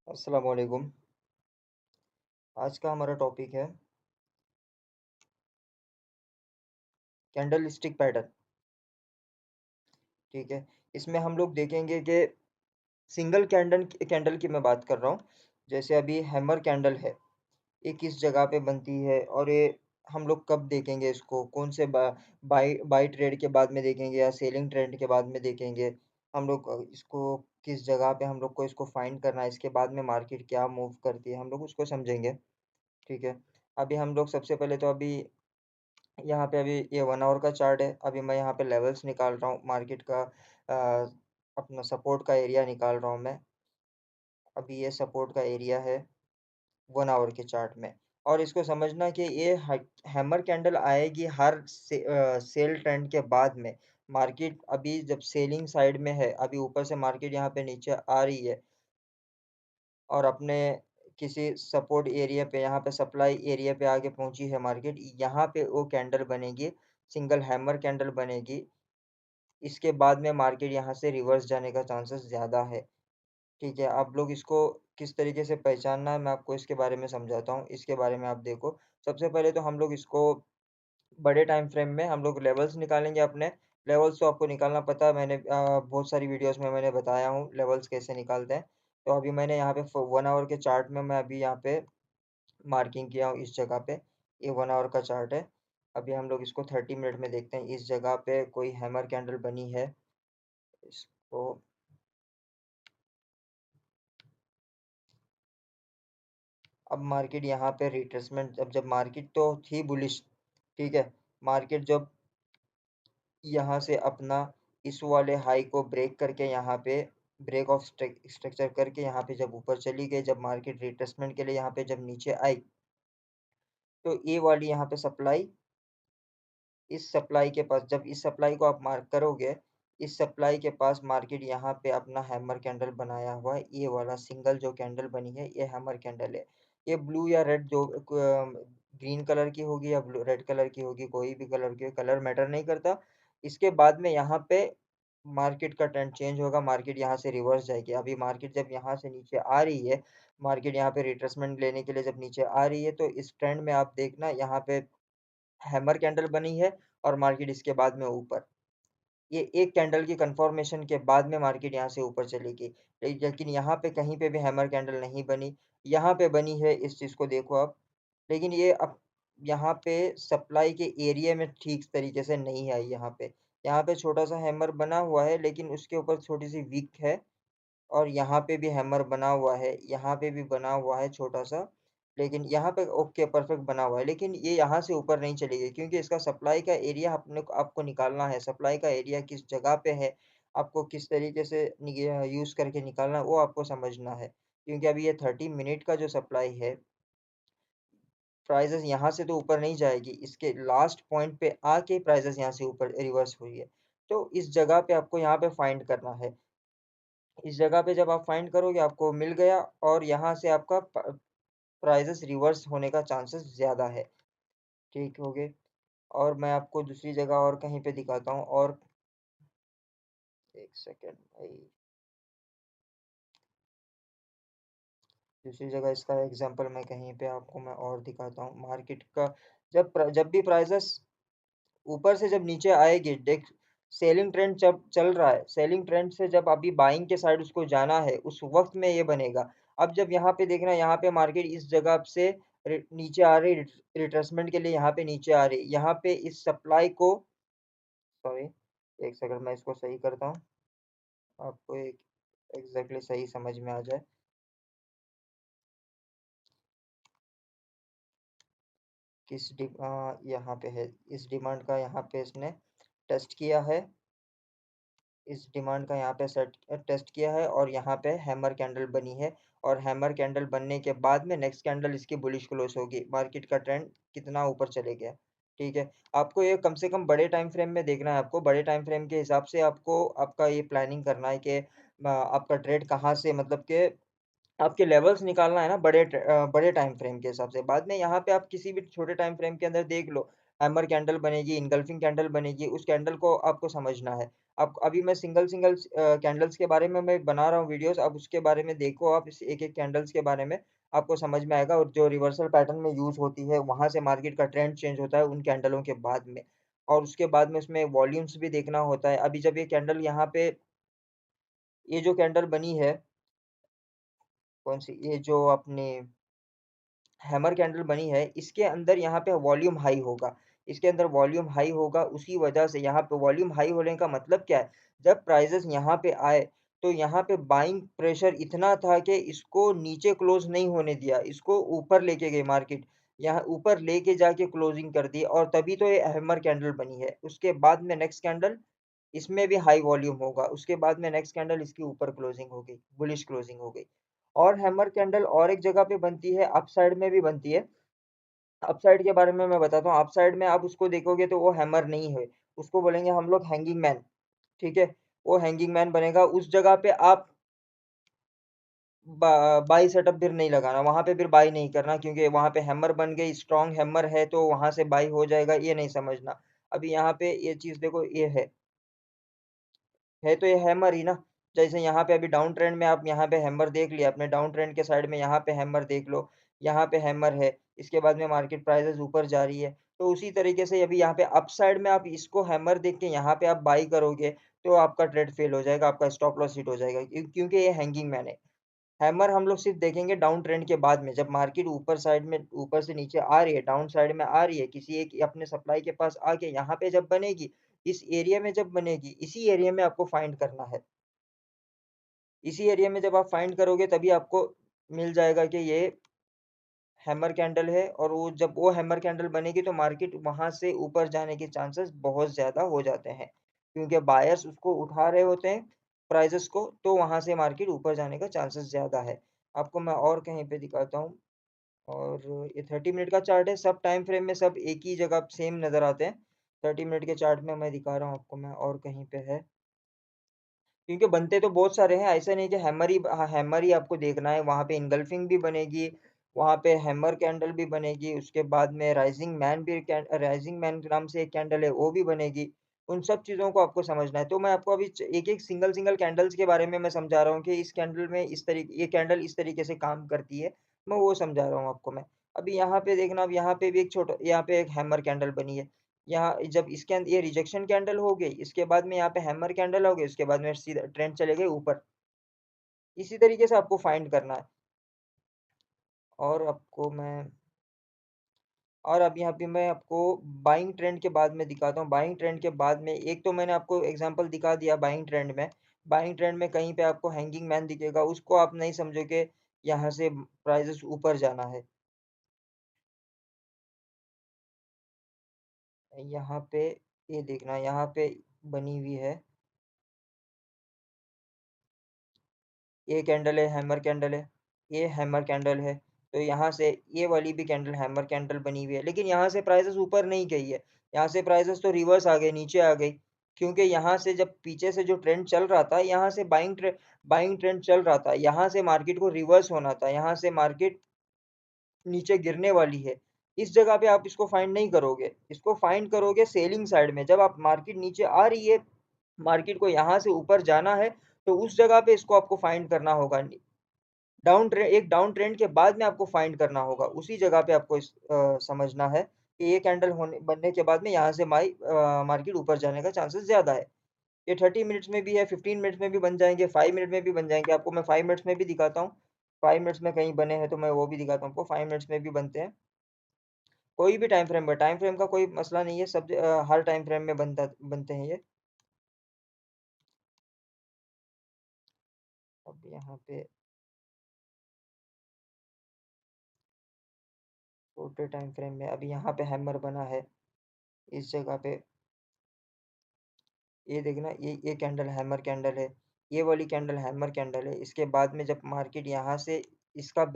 अस्सलाम वालेकुम। आज का हमारा टॉपिक है कैंडल स्टिक पैटर्न। ठीक है। इसमें हम लोग देखेंगे कि सिंगल कैंडल कैंडल की मैं बात कर रहा हूँ। जैसे अभी हैमर कैंडल है, ये किस जगह पे बनती है और ये हम लोग कब देखेंगे इसको, कौन से बाई बाई ट्रेड के बाद में देखेंगे या सेलिंग ट्रेंड के बाद में देखेंगे। हम लोग इसको किस जगह पे हम लोग को इसको फाइंड करना है, इसके बाद में मार्केट क्या मूव करती है, हम लोग उसको समझेंगे। ठीक है। अभी हम लोग सबसे पहले तो अभी यहाँ पे अभी ये 1 आवर का चार्ट है। अभी मैं यहाँ पे लेवल्स निकाल रहा हूँ मार्केट का, अपना सपोर्ट का एरिया निकाल रहा हूँ मैं। अभी ये सपोर्ट का एरिया है 1 आवर के चार्ट में। और इसको समझना कि ये हैमर कैंडल आएगी हर सेल ट्रेंड के बाद में। मार्केट अभी जब सेलिंग साइड में है, अभी ऊपर से मार्केट यहाँ पे नीचे आ रही है और अपने किसी सपोर्ट एरिया पे, यहाँ पे सप्लाई एरिया पे आके पहुंची है मार्केट, यहाँ पे वो कैंडल बनेगी, सिंगल हैमर कैंडल बनेगी। इसके बाद में मार्केट यहाँ से रिवर्स जाने का चांसेस ज़्यादा है। ठीक है। आप लोग इसको किस तरीके से पहचानना है, मैं आपको इसके बारे में समझाता हूँ। इसके बारे में आप देखो, सबसे पहले तो हम लोग इसको बड़े टाइम फ्रेम में हम लोग लेवल्स निकालेंगे अपने। लेवल्स तो आपको निकालना पता है, मैंने बहुत सारी वीडियोस में मैंने बताया हूँ लेवल्स कैसे निकालते हैं। तो अभी मैंने यहाँ पे 1 आवर के चार्ट में मैं अभी यहाँ पे मार्किंग किया हूँ इस जगह पे। ये 1 आवर का चार्ट है। अभी हम लोग इसको 30 मिनट में देखते हैं, इस जगह पे कोई हैमर कैंडल बनी है। इसको अब मार्केट यहाँ पे रिट्रेसमेंट, अब जब मार्केट तो थी बुलिश, ठीक है, मार्केट जब यहाँ से अपना इस वाले हाई को ब्रेक करके यहाँ पे ब्रेक ऑफ स्ट्रक्चर करके यहाँ पे जब ऊपर चली गई, जब मार्केट रिट्रेसमेंट के लिए यहाँ पे जब नीचे आई, तो ये वाली यहाँ पे सप्लाई, इस सप्लाई के पास जब इस सप्लाई को आप मार्क करोगे, इस सप्लाई के पास मार्केट यहाँ पे अपना हैमर कैंडल बनाया हुआ है। ये वाला सिंगल जो कैंडल बनी है ये हैमर कैंडल है। ये ब्लू या रेड जो ग्रीन कलर की होगी या ब्लू रेड कलर की होगी, कोई भी कलर की, कलर मैटर नहीं करता। इसके बाद में यहाँ पे मार्केट का ट्रेंड चेंज होगा, मार्केट यहाँ से रिवर्स जाएगी। अभी मार्केट जब यहाँ से नीचे आ रही है, मार्केट यहाँ पे रिट्रेसमेंट लेने के लिए जब नीचे आ रही है, तो इस ट्रेंड में आप देखना यहाँ पे हैमर कैंडल बनी है और मार्केट इसके बाद में ऊपर। ये एक कैंडल की कंफर्मेशन के बाद में मार्केट यहाँ से ऊपर चलेगी। लेकिन यहाँ पे कहीं पे भी हैमर कैंडल नहीं बनी, यहाँ पे बनी है, इस चीज़ को देखो आप। लेकिन ये अब यहाँ पे सप्लाई के एरिया में ठीक तरीके से नहीं आई यहाँ पे। यहाँ पे छोटा सा हैमर बना हुआ है लेकिन उसके ऊपर छोटी सी विक है, और यहाँ पे भी हैमर बना हुआ है, यहाँ पे भी बना हुआ है छोटा-सा, लेकिन यहाँ पे ओके परफेक्ट बना हुआ है, लेकिन ये यहाँ से ऊपर नहीं चलेगी क्योंकि इसका सप्लाई का एरिया अपने को आपको निकालना है। सप्लाई का एरिया किस जगह पे है, आपको किस तरीके से यूज़ करके निकालना है, वो आपको समझना है। क्योंकि अभी ये 30 मिनट का जो सप्लाई है, प्राइसेज़ यहाँ से तो ऊपर नहीं जाएगी, इसके लास्ट पॉइंट पे आके प्राइसेज़ यहाँ से ऊपर रिवर्स हुई है। तो इस जगह पे आपको यहाँ पे फाइंड करना है। इस जगह पे जब आप फाइंड करोगे आपको मिल गया, और यहाँ से आपका प्राइसेस रिवर्स होने का चांसेस ज़्यादा है। ठीक हो गए। और मैं आपको दूसरी जगह और कहीं पे दिखाता हूँ, और एक सेकेंड भाई, दूसरी जगह इसका एग्जांपल मैं कहीं पे आपको मैं और दिखाता हूँ मार्केट का। जब भी प्राइसेस ऊपर से जब नीचे आएगी, देख, सेलिंग ट्रेंड जब चल रहा है, सेलिंग ट्रेंड से जब अभी बाइंग के साइड उसको जाना है, उस वक्त में ये बनेगा। अब जब यहाँ पे देखना, यहाँ पे मार्केट इस जगह से नीचे आ रही, रिट्रेसमेंट के लिए यहाँ पे नीचे आ रही, यहाँ पे इस सप्लाई को, सॉरी, एक सेकंड मैं इसको सही करता हूँ, आपको एक एग्जैक्टली सही समझ में आ जाए। यहाँ पे है, इस डिमांड का यहाँ पे इसने टेस्ट किया है, इस डिमांड का यहाँ पे टेस्ट किया है, और यहाँ पे हैमर कैंडल बनी है। और हैमर कैंडल बनने के बाद में नेक्स्ट कैंडल इसकी बुलिश क्लोज होगी, मार्केट का ट्रेंड कितना ऊपर चले गया। ठीक है। आपको ये कम से कम बड़े टाइम फ्रेम में देखना है, आपको बड़े टाइम फ्रेम के हिसाब से आपको आपका ये प्लानिंग करना है कि आपका ट्रेड कहाँ से, मतलब कि आपके लेवल्स निकालना है ना, बड़े टाइम फ्रेम के हिसाब से। बाद में यहाँ पे आप किसी भी छोटे टाइम फ्रेम के अंदर देख लो, हैमर कैंडल बनेगी, इनगल्फिंग कैंडल बनेगी, उस कैंडल को आपको समझना है। अब अभी मैं सिंगल सिंगल कैंडल्स के बारे में मैं बना रहा हूँ वीडियोस, अब उसके बारे में देखो आप, इस एक एक कैंडल्स के बारे में आपको समझ में आएगा, और जो रिवर्सल पैटर्न में यूज होती है वहां से मार्केट का ट्रेंड चेंज होता है उन कैंडलों के बाद में। और उसके बाद में उसमें वॉल्यूम्स भी देखना होता है। अभी जब ये कैंडल यहाँ पे, ये जो कैंडल बनी है, कौन सी, ये जो अपनी हैमर कैंडल बनी है, इसके अंदर यहाँ पे वॉल्यूम हाई होगा, इसके अंदर वॉल्यूम हाई होगा, उसी वजह से यहाँ पे वॉल्यूम हाई होने का मतलब क्या है, जब प्राइजेस यहाँ पे आए तो यहाँ पे बाइंग प्रेशर इतना था कि इसको नीचे क्लोज नहीं होने दिया, इसको ऊपर लेके गए मार्केट, यहाँ ऊपर लेके जाके क्लोजिंग कर दी, और तभी तो ये हैमर कैंडल बनी है। उसके बाद में नेक्स्ट कैंडल, इसमें भी हाई वॉल्यूम होगा, उसके बाद में नेक्स्ट कैंडल इसकी ऊपर क्लोजिंग हो गई, बुलिश क्लोजिंग हो गई। और हैमर कैंडल और एक जगह पे बनती है, अप साइड में भी बनती है। अप साइड के बारे में मैं बताता हूँ, अप साइड में आप उसको देखोगे तो वो हैमर नहीं है, उसको बोलेंगे हम लोग हैंगिंग मैन, ठीक है। वो हैंगिंग मैन बनेगा, उस जगह पे आप बाई सेटअप फिर नहीं लगाना, वहां पे फिर बाई नहीं करना, क्योंकि वहां पे हैमर बन गई, स्ट्रॉन्ग हैमर है तो वहां से बाई हो जाएगा, ये नहीं समझना। अभी यहाँ पे ये चीज देखो, ये है तो ये हैमर ही ना। जैसे यहाँ पे अभी डाउन ट्रेंड में आप यहाँ पे हैमर देख लिया अपने, डाउन ट्रेंड के साइड में यहाँ पे हैमर देख लो, यहाँ पे हैमर है, इसके बाद में मार्केट प्राइसेस ऊपर जा रही है। तो उसी तरीके से अभी यहाँ पे अप साइड में आप इसको हैमर देख के यहाँ पे आप बाई करोगे तो आपका ट्रेड फेल हो जाएगा, आपका स्टॉप लॉस हिट हो जाएगा, क्योंकि ये हैंगिंग मैन है। हैमर हम लोग सिर्फ देखेंगे डाउन ट्रेंड के बाद में, जब मार्केट ऊपर साइड में, ऊपर से नीचे आ रही है, डाउन साइड में आ रही है, किसी एक अपने सप्लाई के पास आके यहाँ पे जब बनेगी, इस एरिया में जब बनेगी, इसी एरिया में आपको फाइंड करना है। इसी एरिया में जब आप फाइंड करोगे तभी आपको मिल जाएगा कि ये हैमर कैंडल है, और वो जब वो हैमर कैंडल बनेगी तो मार्केट वहां से ऊपर जाने के चांसेस बहुत ज्यादा हो जाते हैं, क्योंकि बायर्स उसको उठा रहे होते हैं प्राइजेस को, तो वहां से मार्केट ऊपर जाने का चांसेस ज्यादा है। आपको मैं और कहीं पे दिखाता हूँ। और ये 30 मिनट का चार्ट है, सब टाइम फ्रेम में सब एक ही जगह सेम नजर आते हैं। 30 मिनट के चार्ट में मैं दिखा रहा हूँ आपको, मैं और कहीं पे है, क्योंकि बनते तो बहुत सारे हैं, ऐसा नहीं कि हैमर ही आपको देखना है, वहां पे इनगल्फिंग भी बनेगी, वहां पे हैमर कैंडल भी बनेगी, उसके बाद में राइजिंग मैन भी, राइजिंग मैन के नाम से एक कैंडल है वो भी बनेगी। उन सब चीजों को आपको समझना है। तो मैं आपको अभी एक एक सिंगल सिंगल कैंडल्स के बारे में मैं समझा रहा हूँ कि इस कैंडल में इस तरीके, ये कैंडल इस तरीके से काम करती है, मैं वो समझा रहा हूँ आपको मैं। अभी यहाँ पे देखना, अब यहाँ पे भी एक छोटा, यहाँ पे एक हैमर कैंडल बनी है, यहाँ जब इसके अंदर ये रिजेक्शन कैंडल हो गई, इसके बाद में यहाँ पे हैमर कैंडल हो गई, उसके बाद में सीधा ट्रेंड चले गए ऊपर। इसी तरीके से आपको फाइंड करना है। और आपको मैं, और अब यहाँ पे मैं आपको बाइंग ट्रेंड के बाद में दिखाता हूँ। बाइंग ट्रेंड के बाद में, एक तो मैंने आपको एग्जांपल दिखा दिया बाइंग ट्रेंड में, बाइंग ट्रेंड में कहीं पे आपको हैंगिंग मैन दिखेगा, उसको आप नहीं समझोगे यहाँ से प्राइसेस ऊपर जाना है। यहाँ पे ये देखना, यहाँ पे बनी हुई है, ये कैंडल है, हैमर कैंडल है, ये हैमर कैंडल है, तो यहाँ से ये वाली भी कैंडल हैमर कैंडल बनी हुई है, लेकिन यहाँ से प्राइसेस ऊपर नहीं गई है, यहाँ से प्राइसेस तो रिवर्स आ गए, नीचे आ गई, क्योंकि यहाँ से जब पीछे से जो ट्रेंड चल रहा था, यहाँ से बाइंग ट्रेंड चल रहा था, यहाँ से मार्केट को रिवर्स होना था, यहाँ से मार्केट नीचे गिरने वाली है। इस जगह पे आप इसको फाइंड नहीं करोगे, इसको फाइंड करोगे सेलिंग साइड में, जब आप मार्केट नीचे आ रही है, मार्केट को यहाँ से ऊपर जाना है, तो उस जगह पे इसको आपको फाइंड करना होगा। एक डाउन ट्रेंड के बाद में आपको फाइंड करना होगा, उसी जगह पे आपको समझना है कि ये कैंडल होने बनने के बाद में यहाँ से मार्केट ऊपर जाने का चांसेस ज्यादा है। ये 30 मिनट्स में भी है, 15 मिनट्स में भी बन जाएंगे, 5 मिनट में भी बन जाएंगे, आपको मैं 5 मिनट्स में भी दिखाता हूँ। 5 मिनट्स में कहीं बने हैं तो मैं वो भी दिखाता हूँ आपको, 5 मिनट्स में भी बनते हैं। कोई भी टाइम फ्रेम का कोई मसला नहीं है, सब हर टाइम फ्रेम में बनते हैं ये। अब यहाँ पे छोटे टाइम फ्रेम में, अभी यहाँ पे हैमर बना है, इस जगह पे ये देखना, ये कैंडल हैमर कैंडल है, ये वाली कैंडल हैमर कैंडल है। इसके बाद में जब मार्केट यहाँ से इसको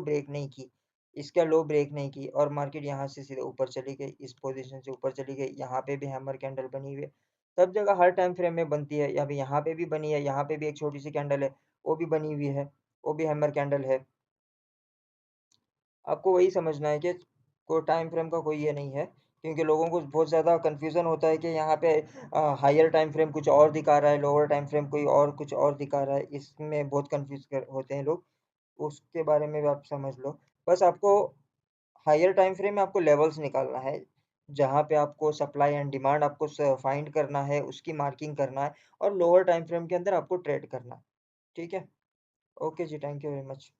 ब्रेक नहीं की, इसका लो ब्रेक नहीं की, और मार्केट यहाँ से सीधे ऊपर चली गई, इस पोजीशन से ऊपर चली गई, यहाँ पे भी हैमर कैंडल बनी हुई है। सब जगह हर टाइम फ्रेम में बनती है, अभी यहाँ पे भी बनी है, यहाँ पे भी एक छोटी सी कैंडल है, वो भी बनी हुई है, वो भी हैमर कैंडल है। आपको वही समझना है कि कोई टाइम फ्रेम का कोई ये नहीं है, क्योंकि लोगों को बहुत ज़्यादा कन्फ्यूज़न होता है कि यहाँ पे हायर टाइम फ्रेम कुछ और दिखा रहा है, लोअर टाइम फ्रेम कोई और कुछ और दिखा रहा है, इसमें बहुत कन्फ्यूज़ कर होते हैं लोग। उसके बारे में भी आप समझ लो। बस आपको हायर टाइम फ्रेम में आपको लेवल्स निकालना है, जहाँ पे आपको सप्लाई एंड डिमांड आपको फाइंड करना है, उसकी मार्किंग करना है और लोअर टाइम फ्रेम के अंदर आपको ट्रेड करना है। ठीक है? ओके जी, थैंक यू वेरी मच।